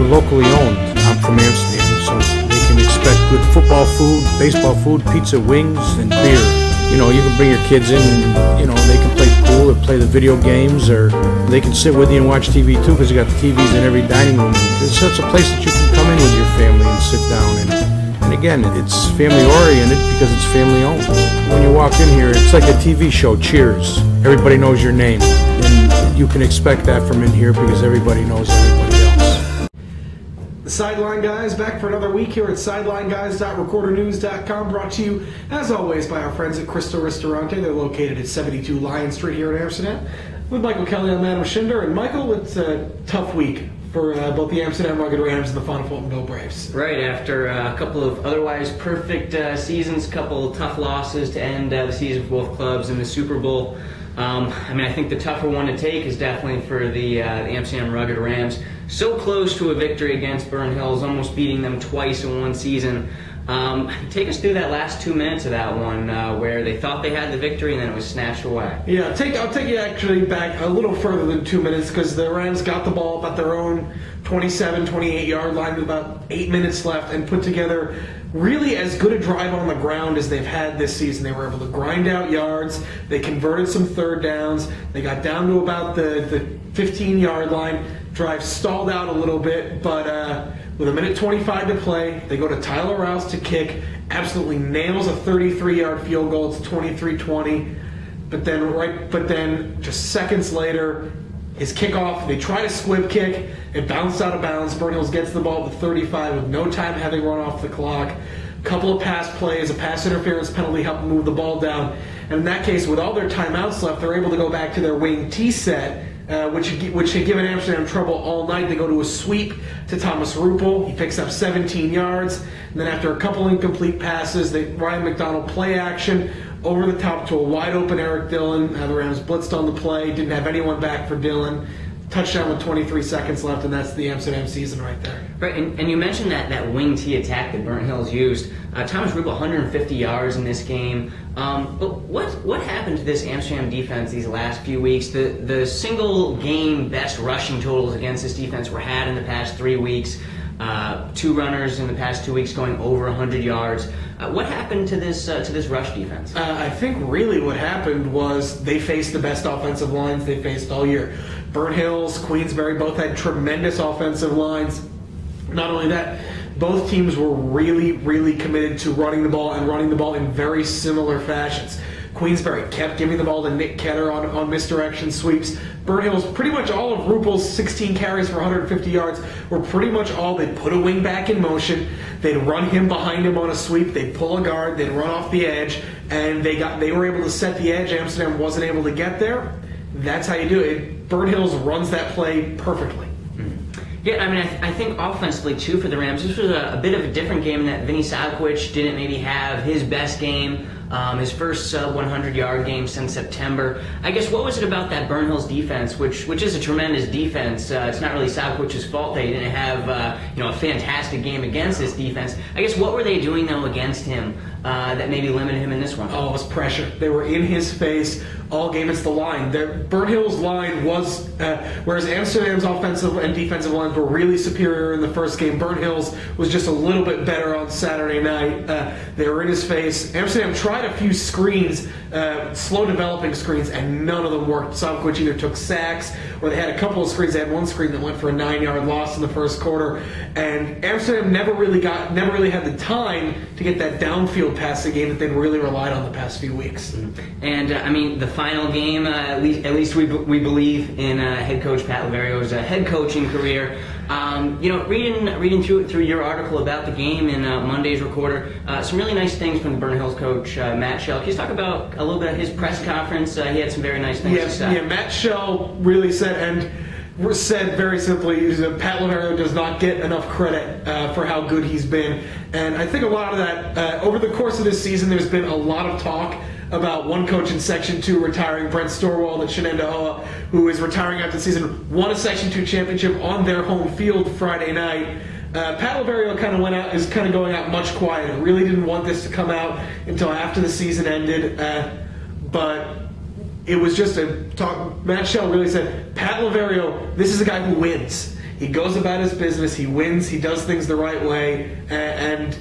locally owned. I'm from Amsterdam, so they can expect good football food, baseball food, pizza, wings, and beer. You know, you can bring your kids in and, you know, they can play pool or play the video games, or they can sit with you and watch TV too, because you got the TVs in every dining room. It's such a place that you can come in with your family and sit down. And again, it's family oriented because it's family owned. When you walk in here, it's like a TV show, Cheers. Everybody knows your name. And you can expect that from in here because everybody knows everybody else. The Sideline Guys back for another week here at sidelineguys.recordernews.com, brought to you, as always, by our friends at Crystal Ristorante. They're located at 72 Lion Street here in Amsterdam. With Michael Kelly, I'm Adam Schinder. And Michael, it's a tough week for both the Amsterdam Rugged Rams and the Von Fultonville Braves. Right, after a couple of otherwise perfect seasons, a couple tough losses to end the season for both clubs in the Super Bowl. I think the tougher one to take is definitely for the Amsterdam Rugged Rams. So close to a victory against Burn Hills, almost beating them twice in one season. Take us through that last 2 minutes of that one, where they thought they had the victory and then it was snatched away. Yeah, I'll take you actually back a little further than 2 minutes, because the Rams got the ball about their own 27, 28-yard line with about 8 minutes left and put together really as good a drive on the ground as they've had this season. They were able to grind out yards. They converted some third downs. They got down to about the 15-yard line. Drive stalled out a little bit, but with 1:25 to play, they go to Tyler Rouse to kick, absolutely nails a 33-yard field goal. It's 23-20. But then just seconds later, his kickoff, they try to squib kick, it bounced out of bounds. Burn Hills gets the ball at the 35 with no time having run off the clock. Couple of pass plays, a pass interference penalty helped move the ball down. And in that case, with all their timeouts left, they're able to go back to their wing T set, which had given Amsterdam trouble all night. They go to a sweep to Thomas Ruppel. He picks up 17 yards. And then after a couple incomplete passes, Ryan McDonald play action over the top to a wide open Eric Dillon. The Rams blitzed on the play, didn't have anyone back for Dillon. Touchdown with 23 seconds left, and that's the Amsterdam season right there. Right, and you mentioned that wing T attack that Burnt Hills used. Thomas Ruppel, 150 yards in this game. But what happened to this Amsterdam defense these last few weeks? The single game best rushing totals against this defense were had in the past 3 weeks. 2 runners in the past 2 weeks going over 100 yards. What happened to this rush defense? I think really what happened was they faced the best offensive lines they faced all year. Burnt Hills, Queensbury both had tremendous offensive lines. Not only that, both teams were really, really committed to running the ball and running the ball in very similar fashions. Queensbury kept giving the ball to Nick Ketter on misdirection sweeps. Burnt Hills, pretty much all of Ruppel's 16 carries for 150 yards were pretty much all. They'd put a wing back in motion, they'd run him behind him on a sweep, they'd pull a guard, they'd run off the edge, and they were able to set the edge. Amsterdam wasn't able to get there. That's how you do it. Burnt Hills runs that play perfectly. Yeah, I think offensively, too, for the Rams, this was a bit of a different game in that Vinny Savkovic didn't maybe have his best game, his first 100-yard game since September. I guess what was it about that Burnt Hills defense, which is a tremendous defense? It's not really Savkovic's fault that he didn't have a fantastic game against this defense. I guess what were they doing, though, against him that maybe limited him in this one? Oh, it was pressure. They were in his face all game. It's the line. Burnt Hills' line was, whereas Amsterdam's offensive and defensive lines were really superior in the first game, Burnt Hills was just a little bit better on Saturday night. They were in his face. Amsterdam tried a few screens, slow developing screens, and none of them worked. Savkovic either took sacks or they had a couple of screens. They had one screen that went for a 9-yard loss in the first quarter, and Amsterdam never really had the time to get that downfield passing game that they'd really relied on the past few weeks. And the final game, at least we believe in head coach Pat Laverio's head coaching career. Reading through your article about the game in Monday's Recorder, some really nice things from the Burnt Hills coach Matt Shell. Can you talk about a little bit of his press conference? He had some very nice things to say. Yeah, Matt Shell really said very simply, Pat Laverio does not get enough credit for how good he's been. And I think a lot of that, over the course of this season, there's been a lot of talk about one coach in Section 2 retiring, Brent Storwald at Shenandoah Hoa, who is retiring after the season, won a Section 2 championship on their home field Friday night. Pat Laverio is going out much quieter. Really didn't want this to come out until after the season ended, but it was just a talk. Matt Shell really said, Pat Laverio, this is a guy who wins. He goes about his business. He wins. He does things the right way, and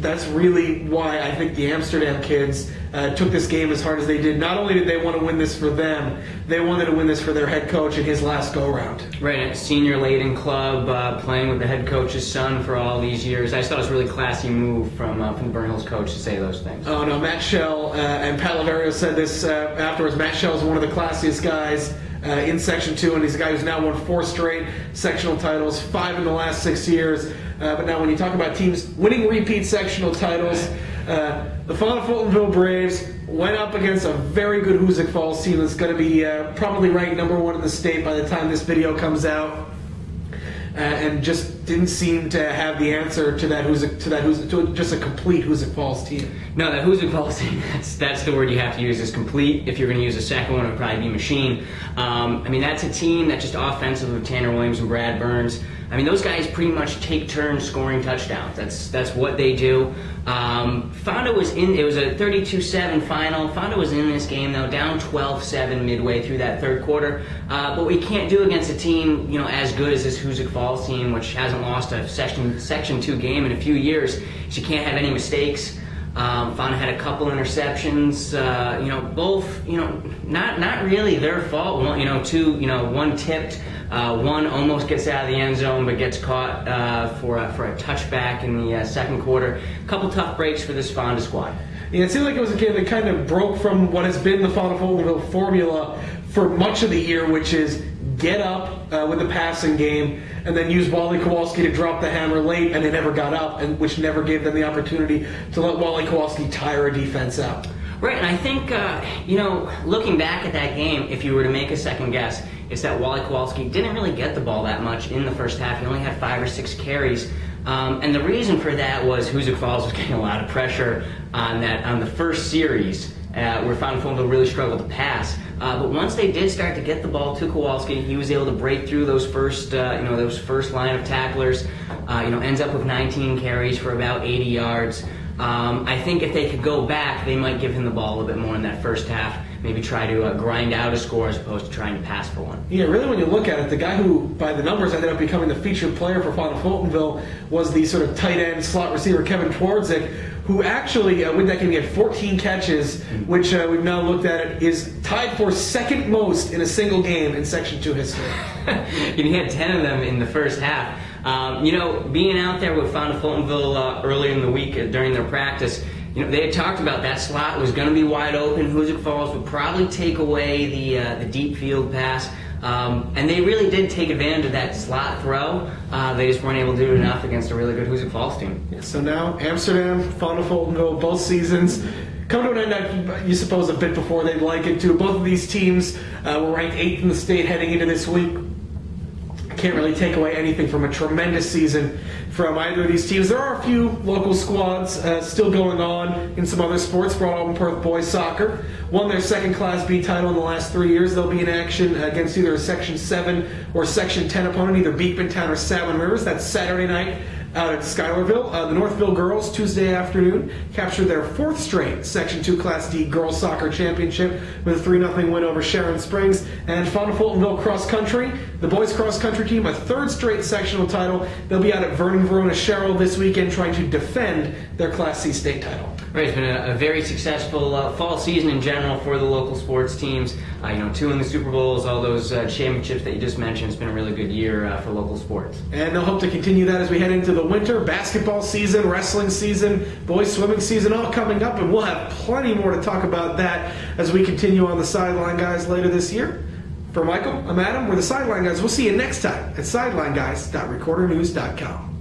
that's really why I think the Amsterdam kids took this game as hard as they did. Not only did they want to win this for them, they wanted to win this for their head coach in his last go-round. Right, a senior-laden club, playing with the head coach's son for all these years. I just thought it was a really classy move from the Burn Hills coach to say those things. Oh, no, Matt Schell and Pat Laverio said this afterwards. Matt Schell is one of the classiest guys in Section 2, and he's a guy who's now won 4 straight sectional titles, 5 in the last 6 years. But now when you talk about teams winning repeat sectional titles, the Fawn of Fultonville Braves went up against a very good Hoosick Falls team that's going to be probably ranked #1 in the state by the time this video comes out, and just didn't seem to have the answer to just a complete Hoosick Falls team. No, that Hoosick Falls team, that's the word you have to use, is complete. If you're going to use a second one, it would probably be machine. I mean, that's a team that just offensively with Tanner Williams and Brad Burns. I mean, those guys pretty much take turns scoring touchdowns. That's what they do. Fonda was in. It was a 32-7 final. Fonda was in this game though, down 12-7 midway through that third quarter. But what you can't do against a team, as good as this Hoosick Falls team, which hasn't lost a Section 2 game in a few years, is you can't have any mistakes. Fonda had a couple interceptions. Both not really their fault. One tipped. One almost gets out of the end zone, but gets caught for a touchback in the second quarter. A couple tough breaks for this Fonda squad. Yeah, it seemed like it was a game that kind of broke from what has been the Fawn of Fultonville formula for much of the year, which is get up with the passing game and then use Wally Kowalski to drop the hammer late, and they never got up, and which never gave them the opportunity to let Wally Kowalski tire a defense out. Right, and I think, looking back at that game, if you were to make a second guess, it's that Wally Kowalski didn't really get the ball that much in the first half. He only had 5 or 6 carries. And the reason for that was Hoosick Falls was getting a lot of pressure on the first series, where Fawn of Fultonville really struggled to pass. But once they did start to get the ball to Kowalski, he was able to break through those first line of tacklers. Ends up with 19 carries for about 80 yards. I think if they could go back, they might give him the ball a little bit more in that first half. Maybe try to grind out a score as opposed to trying to pass for one. Yeah, really when you look at it, the guy who, by the numbers, ended up becoming the featured player for Fawn of Fultonville was the sort of tight end slot receiver Kevin Twardzik, who actually, with that game, he had 14 catches, which we've now looked at it, is tied for second most in a single game in Section 2 history. And he had 10 of them in the first half. Being out there with Fawn of Fultonville earlier in the week during their practice, they had talked about that slot was going to be wide open. Hoosick Falls would probably take away the deep field pass. And they really did take advantage of that slot throw. They just weren't able to do enough against a really good Hoosick Falls team. Yeah, so now Amsterdam, Fawn of Fultonville, both seasons come to an end, you suppose, a bit before they'd like it to. Both of these teams were ranked 8th in the state heading into this week. Can't really take away anything from a tremendous season from either of these teams. There are a few local squads still going on in some other sports. Broad Alton Perth boys soccer won their second Class B title in the last 3 years. They'll be in action against either a Section 7 or Section 10 opponent, either Beekmantown or Salmon Rivers. That's Saturday night out at Schuylerville. The Northville girls, Tuesday afternoon, captured their 4th straight Section 2 Class D girls soccer championship with a 3-0 win over Sharon Springs. And Fawn of Fultonville cross country, the boys cross country team, a 3rd straight sectional title. They'll be out at Vernon Verona Sherrill this weekend trying to defend their Class C state title. Right, it's been a very successful fall season in general for the local sports teams. 2 in the Super Bowls, all those championships that you just mentioned. It's been a really good year for local sports. And they'll hope to continue that as we head into the winter. Basketball season, wrestling season, boys swimming season, all coming up, and we'll have plenty more to talk about that as we continue on the Sideline Guys later this year. For Michael, I'm Adam. We're the Sideline Guys. We'll see you next time at SidelineGuys.recordernews.com.